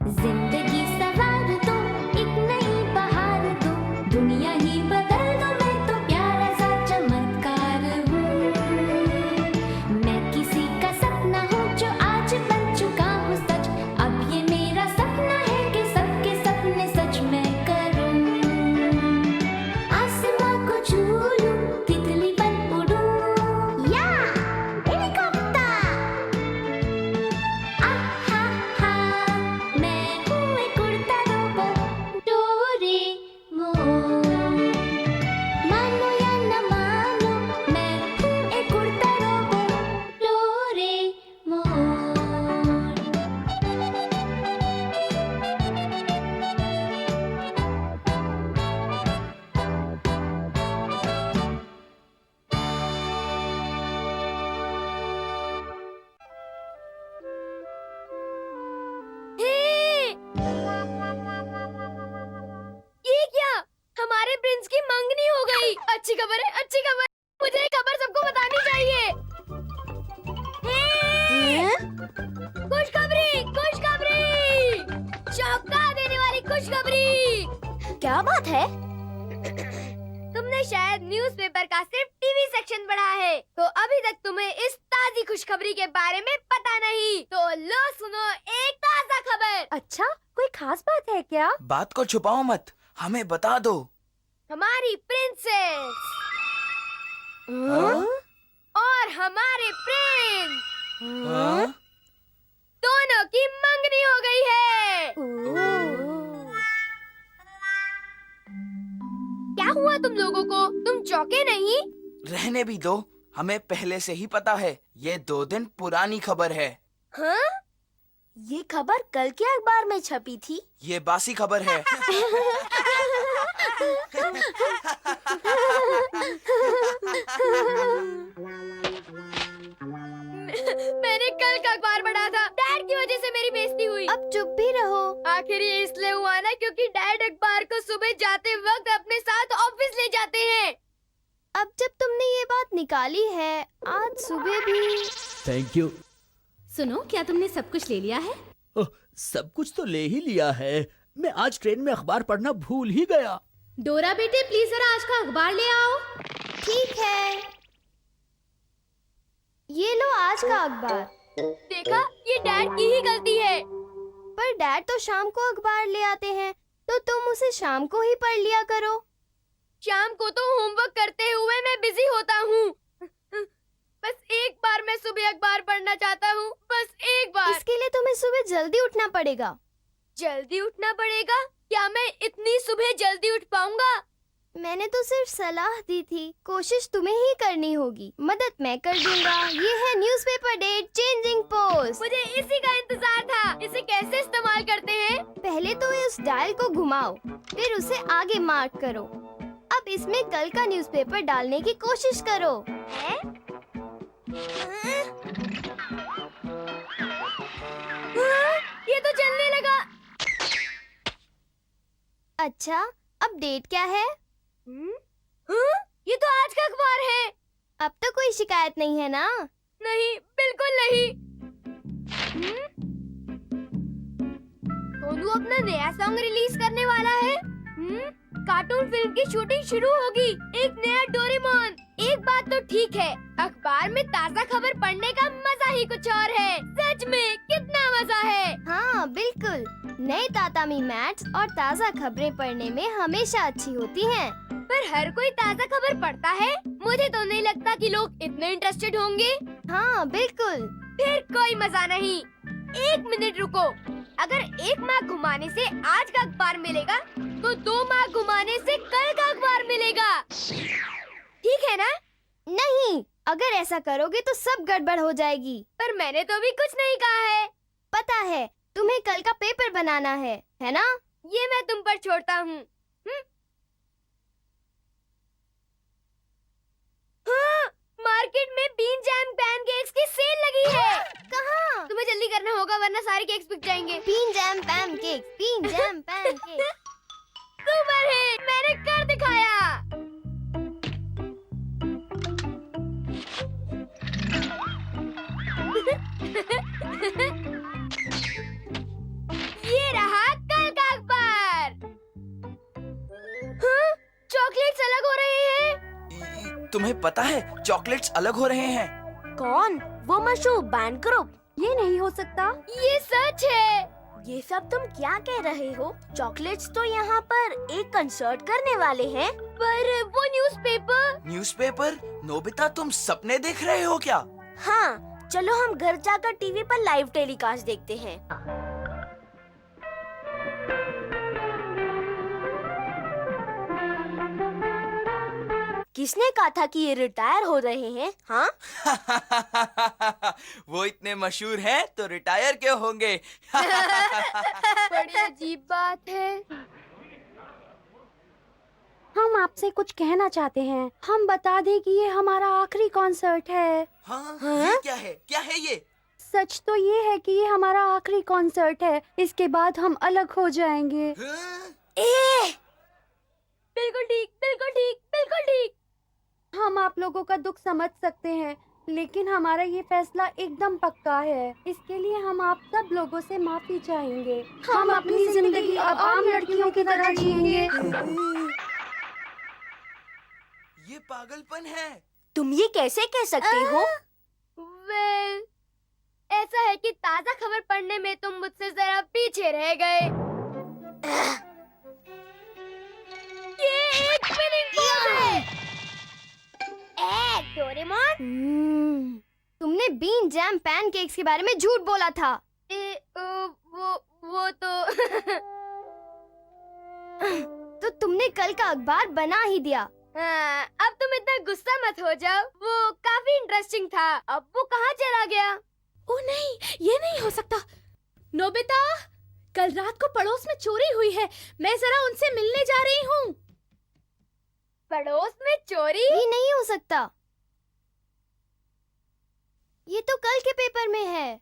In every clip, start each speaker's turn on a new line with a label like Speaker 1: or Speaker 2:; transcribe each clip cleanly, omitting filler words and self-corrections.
Speaker 1: जिंदगी सवार दो, एक नई बहार दो, दुनिया ही बदल दो, मैं तो प्यारा सा चमत्कार हूँ। मैं किसी का सपना हूँ जो आज बन चुका हूँ सच। अब ये मेरा सपना है कि सबके सपने सच मैं करूँ। आसमां को छू लूं, तितली बन उड़ूं, या हेलीकॉप्टर। आहा हा, मैं हूँ एक उड़ता रोबोट, डोरेमोन। मानो या न मानो, मैं हूँ एक उड़ता रोबोट, डोरेमोन।
Speaker 2: ये क्या? हमारे प्रिंस की मंगनी हो गई। अच्छी खबर है, अच्छी खबर। मुझे ये खबर सबको बतानी चाहिए। खुशखबरी, खुशखबरी, चौंका देने वाली खुशखबरी।
Speaker 3: क्या बात है?
Speaker 2: तुमने शायद न्यूज़पेपर का सिर्फ टीवी सेक्शन पढ़ा है, तो अभी तक तुम्हें इस ताजी खुशखबरी के बारे में पता नहीं। तो लो सुनो एक ताजा खबर।
Speaker 3: अच्छा, कोई खास बात है क्या?
Speaker 4: बात को छुपाओ मत, हमें बता दो।
Speaker 2: हमारी प्रिंसेस
Speaker 4: हाँ?
Speaker 2: और हमारे प्रिंस
Speaker 4: हाँ?
Speaker 2: दोनों की मंगनी हो गई है। क्या हुआ तुम लोगों को? तुम चौंके नहीं?
Speaker 4: रहने भी दो, हमें पहले से ही पता है। ये 2 दिन पुरानी खबर है।
Speaker 2: हाँ?
Speaker 3: ये खबर कल के अखबार में छपी थी।
Speaker 4: ये बासी खबर है।
Speaker 2: मैंने कल का अखबार पढ़ा था। डैड की वजह से मेरी बेइज्जती हुई।
Speaker 3: अब चुप भी रहो।
Speaker 2: आखिर ये इसलिए हुआ ना क्योंकि डैड अखबार को सुबह जाते वक्त अपने साथ ऑफिस ले जाते हैं।
Speaker 3: अब जब तुमने ये बात निकाली है, आज सुबह भी।
Speaker 5: Thank you.
Speaker 6: सुनो, क्या तुमने सब कुछ ले लिया है?
Speaker 5: ओह, सब कुछ तो ले ही लिया है। मैं आज ट्रेन में अखबार पढ़ना भूल ही गया।
Speaker 6: डोरा बेटे, प्लीज जरा आज का अखबार ले आओ।
Speaker 3: ठीक है, ये लो आज का अखबार।
Speaker 2: देखा, ये डैड की ही गलती है।
Speaker 3: पर डैड तो शाम को अखबार ले आते हैं, तो तुम उसे शाम को ही पढ़ लिया करो।
Speaker 2: शाम को तो होमवर्क करते हुए मैं बिजी होता हूँ। बस एक बार मैं सुबह अखबार पढ़ना चाहता हूँ, बस एक बार।
Speaker 3: इसके लिए तुम्हें सुबह जल्दी उठना पड़ेगा।
Speaker 2: जल्दी उठना पड़ेगा? क्या मैं इतनी सुबह जल्दी उठ पाऊंगा?
Speaker 3: मैंने तो सिर्फ सलाह दी थी, कोशिश तुम्हें ही करनी होगी। मदद मैं कर दूंगा। ये है न्यूज़पेपर डेट चेंजिंग पोस्ट।
Speaker 2: मुझे इसी का इंतजार था। इसे कैसे इस्तेमाल करते हैं?
Speaker 3: पहले तो उस डायल को घुमाओ, फिर उसे आगे मार्क करो। अब इसमें कल का न्यूज़पेपर डालने की कोशिश करो।
Speaker 2: ये तो चलने लगा।
Speaker 3: अच्छा, अब डेट क्या है?
Speaker 2: ये तो आज का अखबार है।
Speaker 3: अब तो कोई शिकायत नहीं है ना?
Speaker 2: नहीं, बिल्कुल नहीं। सोनू अपना नया सॉन्ग रिलीज करने वाला है। कार्टून फिल्म की शूटिंग शुरू होगी। एक नया डोरेमोन। एक बात तो ठीक है, अखबार में ताज़ा खबर पढ़ने का मजा ही कुछ और है। सच में कितना मजा है।
Speaker 3: हाँ बिल्कुल, नए तातामी मैट्स और ताज़ा खबरें पढ़ने में हमेशा अच्छी होती हैं।
Speaker 2: पर हर कोई ताज़ा खबर पढ़ता है? मुझे तो नहीं लगता कि लोग इतने इंटरेस्टेड होंगे।
Speaker 3: हाँ बिल्कुल।
Speaker 2: फिर कोई मजा नहीं। 1 मिनट रुको। अगर 1 मार्क घुमाने से आज का अखबार मिलेगा, तो 2 मार्क घुमाने से कल का अखबार मिलेगा। ठीक है ना?
Speaker 3: नहीं, अगर ऐसा करोगे तो सब गड़बड़ हो जाएगी।
Speaker 2: पर मैंने तो अभी कुछ नहीं कहा है।
Speaker 3: पता है, तुम्हें कल का पेपर बनाना है ना?
Speaker 2: ये मैं तुम पर छोड़ता हूँ। हाँ, मार्केट में बीन जैम पैनकेक्स की सेल लगी है।
Speaker 3: कहाँ?
Speaker 2: तुम्हें जल्दी करना होगा वरना सारे केक्स बिक जाएंगे।
Speaker 3: Bean jam pancakes, bean jam pancakes.
Speaker 2: Super hit, मैंने कर दिखाया। ये रहा
Speaker 4: तुम्हें पता है चॉकलेट्स अलग हो रहे हैं।
Speaker 2: कौन? वो मशहूर बैंड ग्रुप? ये नहीं हो सकता। ये सच है। ये सब तुम क्या कह रहे हो? चॉकलेट्स तो यहाँ पर एक कंसर्ट करने वाले हैं। पर वो न्यूज़पेपर?
Speaker 4: न्यूज़पेपर? नोबिता, तुम सपने देख रहे हो क्या?
Speaker 2: हाँ, चलो हम घर जाकर टीवी पर लाइव टेलीकास्ट देखते हैं। किसने कहा था कि ये रिटायर हो रहे हैं? हाँ?
Speaker 4: वो इतने मशहूर हैं तो रिटायर क्यों होंगे?
Speaker 2: बड़ी अजीब बात है। हम आपसे कुछ कहना चाहते हैं। हम बता दें कि ये हमारा आखिरी कॉन्सर्ट है।
Speaker 4: हाँ? ये क्या है? क्या है ये?
Speaker 2: सच तो ये है कि ये हमारा आखिरी कॉन्सर्ट है। इसके बाद हम अलग हो जाएंगे।
Speaker 4: हाँ?
Speaker 2: बिल्कुल ठीक, बिल्कुल ठीक, बिल्कुल ठीक। हम आप लोगों का दुख समझ सकते हैं, लेकिन हमारा ये फैसला एकदम पक्का है। इसके लिए हम आप सब लोगों से माफी चाहेंगे। हम अपनी जिंदगी अब आम लड़कियों की तरह जिएंगे।
Speaker 4: ये पागलपन है।
Speaker 2: तुम ये कैसे कह सकते हो? वेल, ऐसा है कि ताज़ा खबर पढ़ने में तुम मुझसे जरा पीछे रह गए। ये एक स्पिनिंग बॉल है। डोरेमोन,
Speaker 3: तुमने बीन जैम पैनकेक्स के बारे में झूठ बोला था।
Speaker 2: वो तो
Speaker 3: तो तुमने कल का अखबार बना ही दिया।
Speaker 2: हाँ, अब तुम इतना गुस्सा मत हो जाओ। वो काफी इंटरेस्टिंग था। अब वो कहाँ चला गया?
Speaker 6: ओह नहीं, ये नहीं हो सकता। नोबिता, कल रात को पड़ोस में चोरी हुई है। मैं जरा उनसे मिलने जा रही हूँ।
Speaker 2: पड़ोस में चोरी?
Speaker 3: ये नहीं हो सकता। ये तो कल के पेपर में है।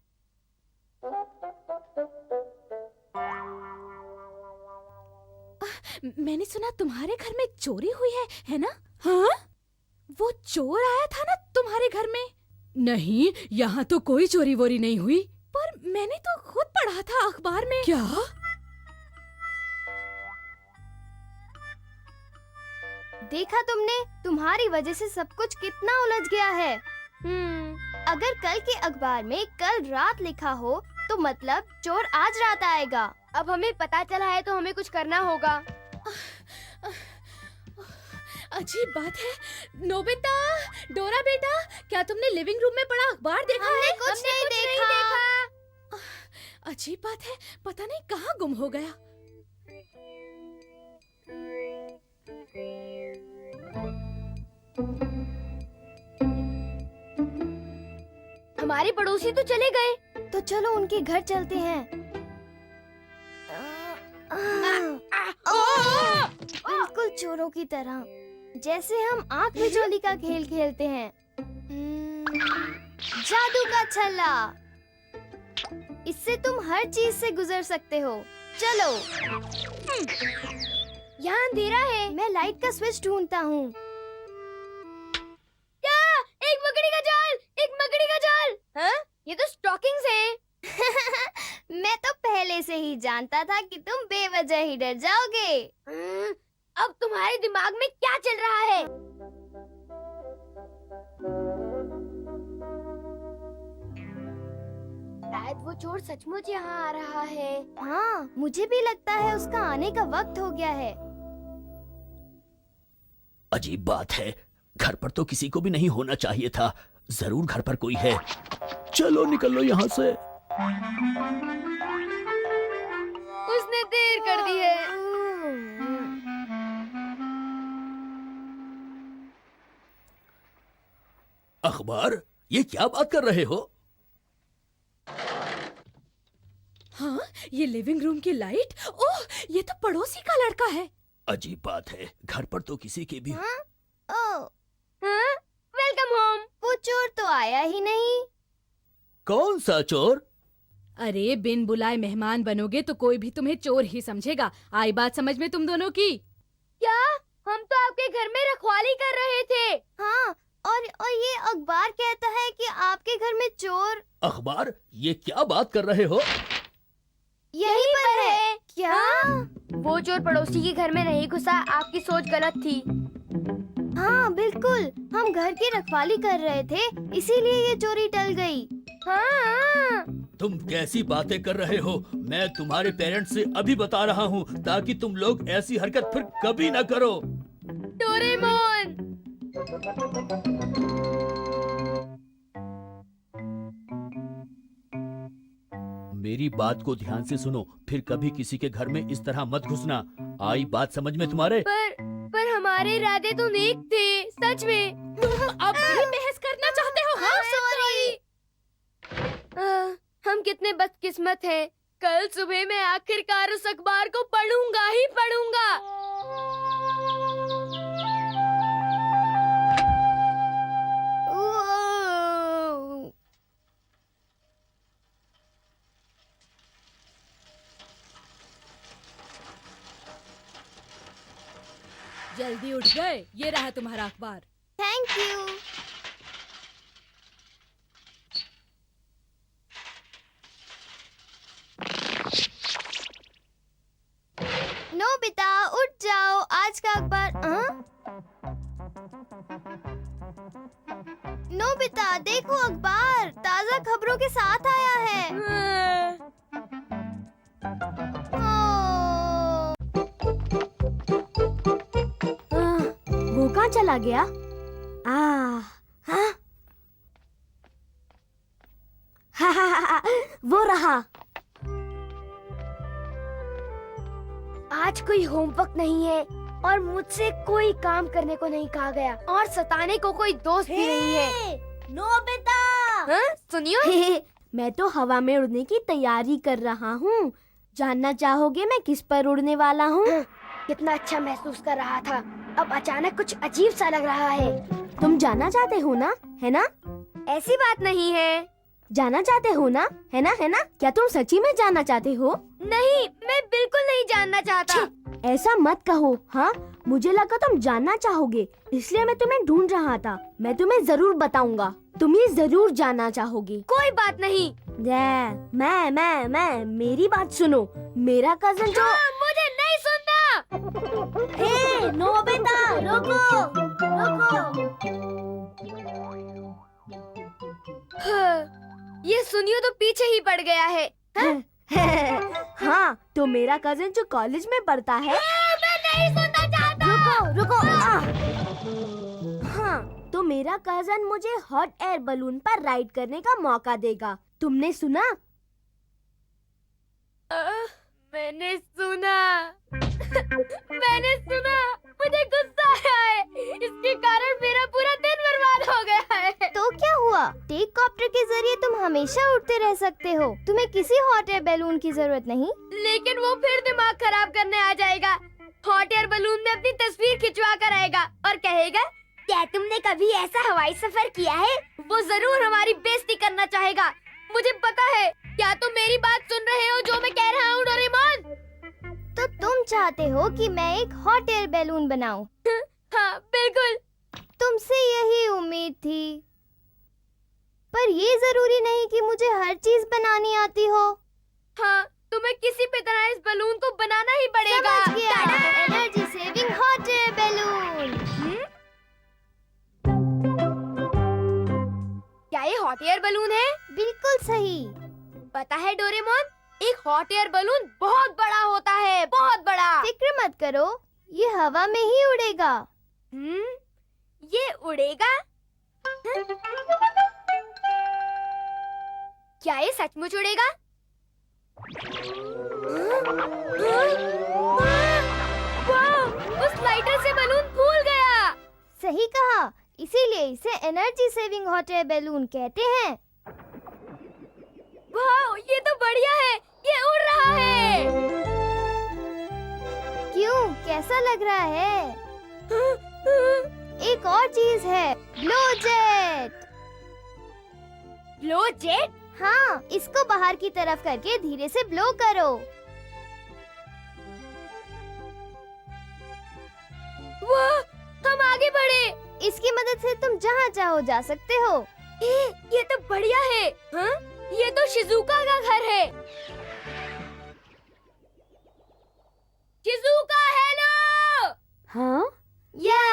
Speaker 6: मैंने सुना तुम्हारे घर में चोरी हुई है ना? हाँ? वो चोर आया था ना तुम्हारे घर में? नहीं, यहाँ तो कोई चोरी वोरी नहीं हुई। पर मैंने तो खुद पढ़ा था अखबार में। क्या?
Speaker 3: देखा तुमने? तुम्हारी वजह से सब कुछ कितना उलझ गया है। अगर कल के अखबार में कल रात लिखा हो तो मतलब चोर आज रात आएगा।
Speaker 2: अब हमें पता चला है तो हमें कुछ करना होगा।
Speaker 6: अजीब बात है। नोबिता, डोरा बेटा, क्या तुमने लिविंग रूम में पड़ा अखबार देखा है?
Speaker 3: कुछ नहीं देखा।
Speaker 6: अजीब बात है, पता नहीं कहाँ गुम हो गया।
Speaker 2: हमारे पड़ोसी तो चले गए।
Speaker 3: तो चलो उनके घर चलते हैं। बिल्कुल चोरों की तरह, जैसे हम आंख मिचौली का खेल खेलते हैं। जादू का छल्ला, इससे तुम हर चीज से गुजर सकते हो। चलो।
Speaker 2: यहाँ अंधेरा है।
Speaker 3: मैं लाइट का स्विच ढूंढता हूँ।
Speaker 2: क्या? एक मकड़ी का जाल! एक मकड़ी का जाल! हाँ? ये तो स्टॉकिंग्स हैं।
Speaker 3: मैं तो पहले से ही जानता था कि तुम बेवजह ही डर जाओगे।
Speaker 2: अब तुम्हारे दिमाग में क्या चल रहा है? शायद वो चोर सचमुच यहाँ आ रहा है।
Speaker 3: हाँ, मुझे भी लगता है उसका आने का वक्त हो गया है।
Speaker 5: अजीब बात है, घर पर तो किसी को भी नहीं होना चाहिए था। जरूर घर पर कोई है। चलो निकलो यहाँ से।
Speaker 2: उसने देर कर दी है।
Speaker 5: अखबार? ये क्या बात कर रहे हो?
Speaker 6: हाँ, ये लिविंग रूम की लाइट। ओह, ये तो पड़ोसी का लड़का है।
Speaker 5: अजीब बात है, घर पर तो किसी के भी
Speaker 3: ओह,
Speaker 2: वेलकम होम।
Speaker 3: वो चोर तो आया ही नहीं।
Speaker 5: कौन सा चोर?
Speaker 6: अरे, बिन बुलाए मेहमान बनोगे तो कोई भी तुम्हें चोर ही समझेगा। आई बात समझ में तुम दोनों की?
Speaker 2: क्या? हम तो आपके घर में रखवाली कर रहे थे।
Speaker 3: हाँ, और ये अखबार कहता है कि आपके घर में चोर।
Speaker 5: अखबार? ये क्या बात कर रहे हो?
Speaker 3: यहीं पर है। क्या?
Speaker 2: वो चोर पड़ोसी के घर में नहीं घुसा। आपकी सोच गलत थी।
Speaker 3: हाँ बिल्कुल, हम घर की रखवाली कर रहे थे, इसीलिए ये चोरी टल गई।
Speaker 2: हाँ।
Speaker 5: तुम कैसी बातें कर रहे हो? मैं तुम्हारे पेरेंट्स से अभी बता रहा हूँ ताकि तुम लोग ऐसी हरकत फिर कभी न करो।
Speaker 2: डोरेमोन।
Speaker 5: मेरी बात को ध्यान से सुनो, फिर कभी किसी के घर में इस तरह मत घुसना। आई बात समझ में तुम्हारे?
Speaker 2: पर हमारे इरादे तो नेक थे, सच में।
Speaker 6: तुम अब भी बहस करना चाहते हो? हाँ,
Speaker 2: सॉरी। हम कितने बदकिस्मत हैं। कल सुबह मैं आखिरकार उस अखबार को पढ़ूंगा ही पढ़ूंगा।
Speaker 6: जल्दी उठ गए, ये रहा तुम्हारा अखबार।
Speaker 3: Thank you. नोबिता उठ जाओ, आज का अखबार। नोबिता देखो, अखबार ताजा खबरों के साथ आया है। वो कहाँ चला गया? हाँ? वो रहा।
Speaker 2: आज कोई होमवर्क नहीं है और मुझसे कोई काम करने को नहीं कहा गया और सताने को कोई दोस्त भी नहीं है।
Speaker 3: नोबिता!
Speaker 2: हाँ? सुनियो।
Speaker 3: मैं तो हवा में उड़ने की तैयारी कर रहा हूँ। जानना चाहोगे मैं किस पर उड़ने वाला हूँ?
Speaker 2: कितना अच्छा महसूस कर रहा था, अब अचानक कुछ अजीब सा लग रहा है।
Speaker 3: तुम जानना चाहते हो ना, है ना?
Speaker 2: ऐसी बात नहीं है।
Speaker 3: जानना चाहते हो ना, है ना, है ना? क्या तुम सच्ची में जानना चाहते हो?
Speaker 2: नहीं, मैं बिल्कुल नहीं जानना चाहता।
Speaker 3: ऐसा मत कहो। हाँ, मुझे लगा तुम जानना चाहोगे, इसलिए मैं तुम्हें ढूंढ रहा था। मैं तुम्हें जरूर बताऊंगा, तुम ये जरूर जानना चाहोगे।
Speaker 2: कोई बात नहीं।
Speaker 3: मैं मेरी बात सुनो। मेरा कजन जो
Speaker 2: मुझे नहीं सुनना।
Speaker 3: हे नोबिता, रुको रुको।
Speaker 2: ये सुनियो तो पीछे ही पड़ गया है।
Speaker 3: हाँ, तो मेरा कजन जो कॉलेज में पढ़ता है।
Speaker 2: मैं नहीं सुनना चाहता।
Speaker 3: रुको। हाँ, तो मेरा कजन मुझे हॉट एयर बलून पर राइड करने का मौका देगा। तुमने सुना?
Speaker 2: मैंने सुना। मुझे गुस्सा आया है। इसके कारण मेरा पूरा दिन बर्बाद हो गया है।
Speaker 3: तो क्या हुआ? टेक कॉप्टर के जरिए तुम हमेशा उड़ते रह सकते हो। तुम्हें किसी हॉट एयर बैलून की जरूरत नहीं।
Speaker 2: लेकिन वो फिर दिमाग खराब करने आ जाएगा। हॉट एयर बलून में अपनी तस्वीर खिंचवा कर आएगा और कहेगा, क्या तुमने कभी ऐसा हवाई सफर किया है? वो जरूर हमारी बेइज्जती करना चाहेगा। मुझे पता है। क्या तुम मेरी बात सुन रहे हो जो मैं कह रहा हूँ, डोरेमोन?
Speaker 3: तो तुम चाहते हो कि मैं एक हॉट एयर बैलून बनाऊं?
Speaker 2: हाँ, बिल्कुल।
Speaker 3: तुमसे यही उम्मीद थी। पर ये जरूरी नहीं कि मुझे हर चीज बनानी आती हो।
Speaker 2: हाँ, तुम्हें किसी भी तरह इस बलून को बनाना ही पड़ेगा।
Speaker 3: समझ गया। Energy saving hot air balloon.
Speaker 2: क्या ये हॉट एयर बलून है?
Speaker 3: बिल्कुल सही।
Speaker 2: पता है डोरेमोन, एक हॉट एयर बलून बहुत बड़ा होता है, बहुत बड़ा।
Speaker 3: फिक्र मत करो, ये हवा में ही उड़ेगा।
Speaker 2: ये उड़ेगा? क्या ये सचमुच उड़ेगा? वाह! उस लाइटर से बलून फूल गया।
Speaker 3: सही कहा, इसीलिए इसे energy saving hot air balloon कहते हैं।
Speaker 2: वाह, ये तो बढ़िया है, ये उड़ रहा है।
Speaker 3: क्यों, कैसा लग रहा है? एक और चीज है, ब्लो जेट।
Speaker 2: Blow jet?
Speaker 3: हाँ, इसको बाहर की तरफ करके धीरे से ब्लो करो।
Speaker 2: वाह, हम आगे बढ़े।
Speaker 3: इसकी मदद से तुम जहाँ चाहो जा सकते हो।
Speaker 2: ये तो बढ़िया है। हाँ? ये तो शिजुका का घर है। Shizuka, hello.
Speaker 3: हाँ? या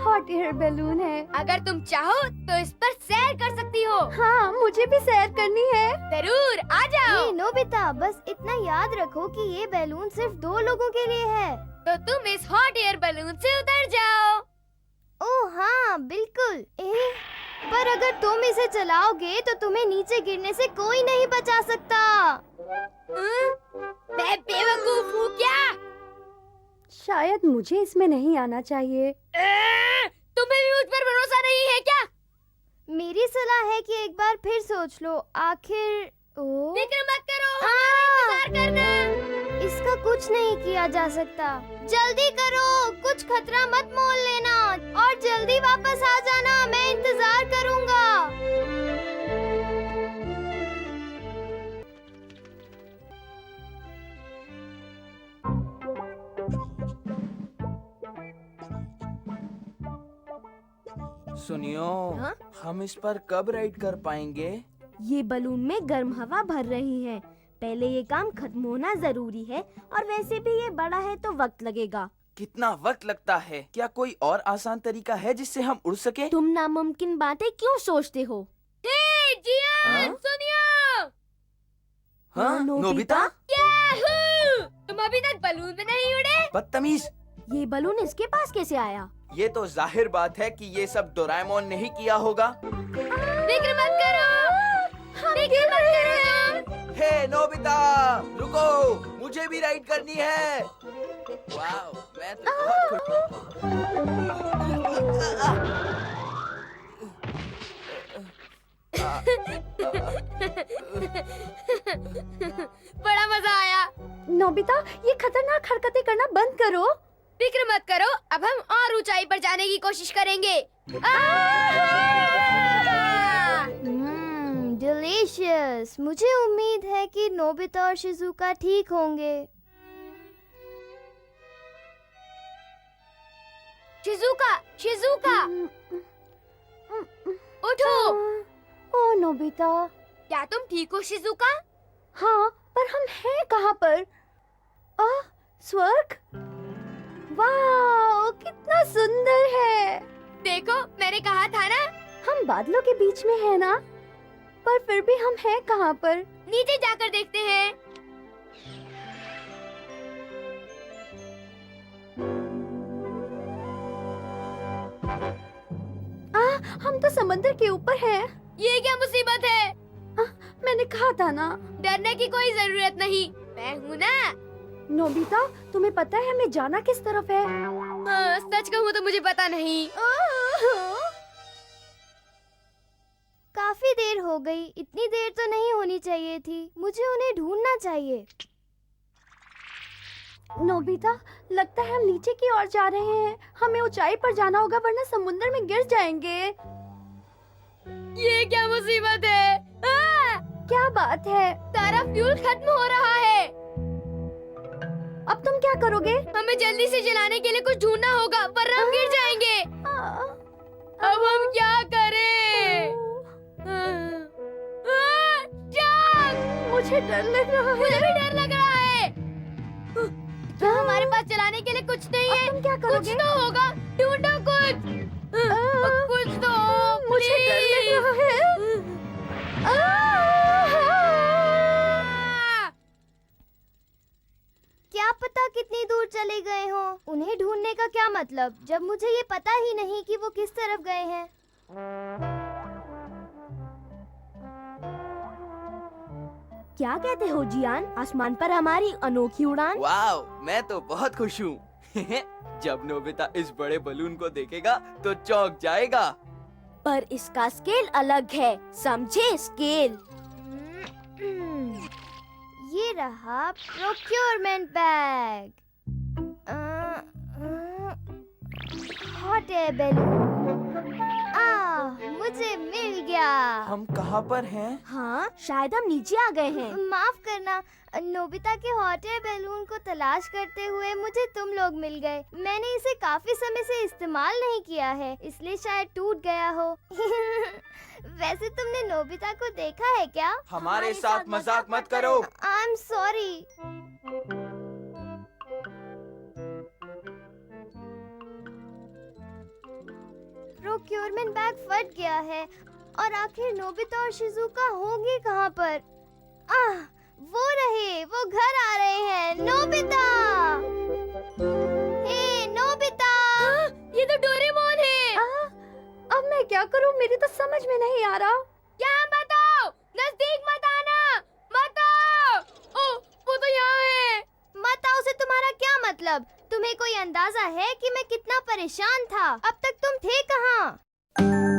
Speaker 3: हॉट एयर बैलून है।
Speaker 2: अगर तुम चाहो तो इस पर सैर कर सकती हो।
Speaker 3: हाँ, मुझे भी सैर करनी है।
Speaker 2: जरूर आ जाओ।
Speaker 3: नोबिता, बस इतना याद रखो कि ये बैलून सिर्फ 2 लोगों के लिए है।
Speaker 2: तो तुम इस हॉट एयर बैलून से उतर जाओ।
Speaker 3: ओह हाँ, बिल्कुल। पर अगर तुम इसे चलाओगे तो तुम्हें नीचे गिरने से कोई नहीं बचा सकता।
Speaker 2: मैं बेवकूफ हूँ क्या?
Speaker 3: शायद मुझे इसमें नहीं आना चाहिए।
Speaker 2: तुम्हें भी मुझ पर भरोसा नहीं है क्या?
Speaker 3: मेरी सलाह है कि एक बार फिर सोच लो। आखिर
Speaker 2: फिक्र मत करो, हमारा इंतजार करना।
Speaker 3: इसका कुछ नहीं किया जा सकता। जल्दी करो, कुछ खतरा मत मोल लेना और जल्दी वापस आ जाना। मैं इंतजार करूंगा।
Speaker 4: सुनियो,
Speaker 3: हाँ?
Speaker 4: हम इस पर कब राइड कर पाएंगे?
Speaker 3: ये बलून में गर्म हवा भर रही है। पहले ये काम खत्म होना जरूरी है और वैसे भी ये बड़ा है तो वक्त लगेगा।
Speaker 4: कितना वक्त लगता है? क्या कोई और आसान तरीका है जिससे हम उड़ सके?
Speaker 3: तुम नामुमकिन बातें क्यों सोचते हो?
Speaker 2: हे जियान,
Speaker 4: हाँ?
Speaker 2: सुनियो।
Speaker 4: हाँ, नोबिता?
Speaker 2: याहू! तुम अभी तक बलून में नहीं उड़े?
Speaker 4: बदतमीज!
Speaker 3: ये बलून इसके पास कैसे आया?
Speaker 4: ये तो जाहिर बात है कि ये सब डोरेमोन ने ही किया होगा।
Speaker 2: फिक्र मत करो, फिक्र मत करो।
Speaker 4: हे नोबिता, रुको, मुझे भी राइड करनी है। वाह, मैं तो बहुत
Speaker 2: बड़ा मजा आया।
Speaker 3: नोबिता, ये खतरनाक हरकतें करना बंद करो।
Speaker 2: फिक्र मत करो, अब हम और ऊंचाई पर जाने की कोशिश करेंगे।
Speaker 3: डिलीशियस। मुझे उम्मीद है कि नोबिता और शिजुका ठीक होंगे।
Speaker 2: शिजुका, शिजुका, उठो।
Speaker 3: ओ नोबिता।
Speaker 2: क्या तुम ठीक हो शिजुका?
Speaker 3: हाँ, पर हम हैं कहाँ पर? स्वर्ग? वाह, कितना सुंदर है।
Speaker 2: देखो, मैंने कहा था ना।
Speaker 3: हम बादलों के बीच में है ना? पर फिर भी हम हैं कहाँ पर?
Speaker 2: नीचे जाकर देखते हैं।
Speaker 3: हम तो समंदर के ऊपर हैं।
Speaker 2: ये क्या मुसीबत है?
Speaker 3: मैंने कहा था ना।
Speaker 2: डरने की कोई जरूरत नहीं, मैं हूँ ना।
Speaker 3: नोबिता, तुम्हें पता है हमें जाना किस तरफ है?
Speaker 2: सच कहूँ तो मुझे पता नहीं।
Speaker 3: काफी देर हो गई। इतनी देर तो नहीं होनी चाहिए थी। मुझे उन्हें ढूंढना चाहिए। नोबिता, लगता है हम नीचे की ओर जा रहे हैं। हमें ऊंचाई पर जाना होगा वरना समुद्र में गिर जाएंगे।
Speaker 2: ये क्या मुसीबत है?
Speaker 3: क्या बात है?
Speaker 2: सारा फ्यूल खत्म हो रहा है।
Speaker 3: अब तुम क्या करोगे?
Speaker 2: हमें जल्दी से जलाने के लिए कुछ ढूंढना होगा वरना हम गिर जाएंगे। अब हम क्या करें?
Speaker 3: मुझे डर लग रहा है।
Speaker 2: मुझे भी डर लग रहा है। क्या हमारे पास चलाने के लिए कुछ नहीं है?
Speaker 3: तुम क्या
Speaker 2: कुछ
Speaker 3: करोगे?
Speaker 2: तो होगा, ढूंढो कुछ। कुछ तो हो,
Speaker 3: मुझे डर लग रहा है। क्या पता कितनी दूर चले गए हो। उन्हें ढूंढने का क्या मतलब जब मुझे ये पता ही नहीं कि वो किस तरफ गए हैं। क्या कहते हो जियान? आसमान पर हमारी अनोखी उड़ान।
Speaker 4: वाह, मैं तो बहुत खुश हूँ। जब नोबिता इस बड़े बलून को देखेगा तो चौंक जाएगा।
Speaker 3: पर इसका स्केल अलग है, समझे? स्केल। ये रहा procurement bag. Hot air balloon. मुझे मिल गया।
Speaker 4: हम कहाँ पर हैं?
Speaker 3: हाँ, शायद हम नीचे आ गए हैं। माफ करना, नोबिता के हॉट एयर बैलून को तलाश करते हुए मुझे तुम लोग मिल गए। मैंने इसे काफी समय से इस्तेमाल नहीं किया है, इसलिए शायद टूट गया हो। वैसे तुमने नोबिता को देखा है क्या?
Speaker 4: हमारे साथ मजाक मत करो।
Speaker 3: I am sorry. प्योरमैन बैग फट गया है और आखिर नोबिता और शिजुका होंगे कहाँ पर? वो रहे, वो घर आ रहे हैं। नोबिता, हे नोबिता।
Speaker 2: ये तो डोरेमोन है।
Speaker 3: अब मैं क्या करूं? मेरी तो समझ में नहीं आ रहा।
Speaker 2: यहाँ मत आओ, नजदीक मत आना, मत आओ। ओ, वो तो यहाँ है।
Speaker 3: मत आओ से तुम्हारा क्या मतलब? तुम्हें कोई अंदाजा है कि मैं कितना परेशान था? अब तक तुम थे कहाँ?